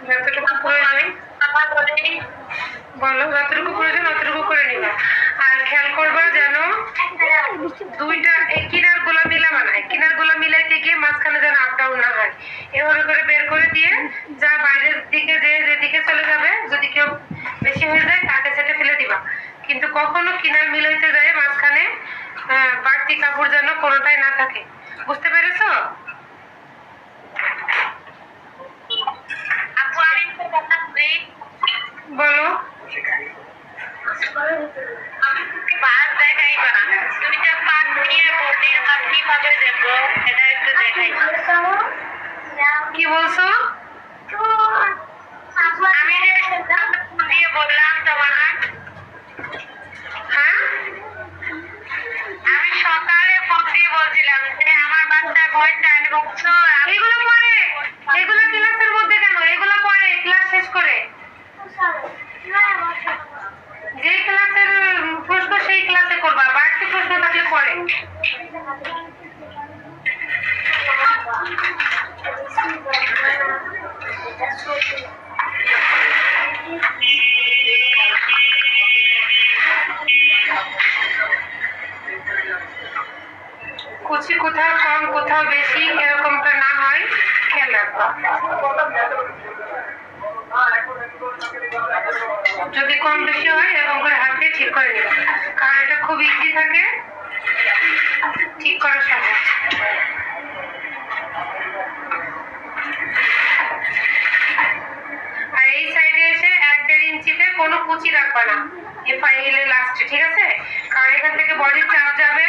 যতটুকু প্রয়োজন বলো, যতটুকু প্রয়োজন অতটুকু করে নিবা। আর খেয়াল করবা যেন দুইটা এই কিনার গুলা মিলাবা না, কিনার গুলা মিলাইতে গিয়ে মাঝখানে যেন আপ ডাউন না হয়। এভাবে করে বের করে দিয়ে যা বাইরের দিকে যেদিকে চলে যাবে, যদি কেউ বেশি হয়ে যায় তাকে সেটা ফেলে দিবা। কিন্তু কখনো কিনার মিলাইতে যায় মাঝখানে বাড়তি কাপড় যেন কোনোটাই না থাকে। বুঝতে পেরেছো? আপু আমি বলো। পাঁচ দেখাইবা না, দুইটা পাঁচ নিয়ে বোর্ডের কাজ কিভাবে দেবো এটা একটু দেখাইবা। কি বলছো? আমি দিয়ে বললাম তোমার, হ্যাঁ আমি সকালে ফোন দিয়ে বলছিলাম যে আমার বাচ্চা ভয় 4 বছর। এগুলো পরে, এগুলো ক্লাসের মধ্যে কেন? এগুলো পরে ক্লাস শেষ করে। যে ক্লাসের প্রশ্ন সেই ক্লাসে করবা, বাড়তি প্রশ্ন থাকলে পরে। কুচি কোথাও কম কোথাও বেশি এরকমটা না হয় খেয়াল রাখবা। যদি কম বেশি হয় এরকম করে হাত দিয়ে ঠিক করে নিবা, কারণ এটা খুব ইজি থাকে, ঠিক করা সহজ। আর এই সাইডে এসে 1.5 ইঞ্চিতে কোনো কুচি রাখবা না এই ফাইলের লাস্টে, ঠিক আছে? কারণ এখান থেকে বডির চাপ যাবে,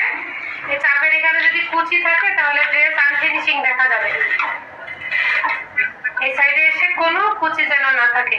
এই চাপের এখানে যদি কুচি থাকে তাহলে ড্রেস আনফিনিশিং দেখা যাবে। এই সাইডে এসে কোনো কুচি যেন না থাকে।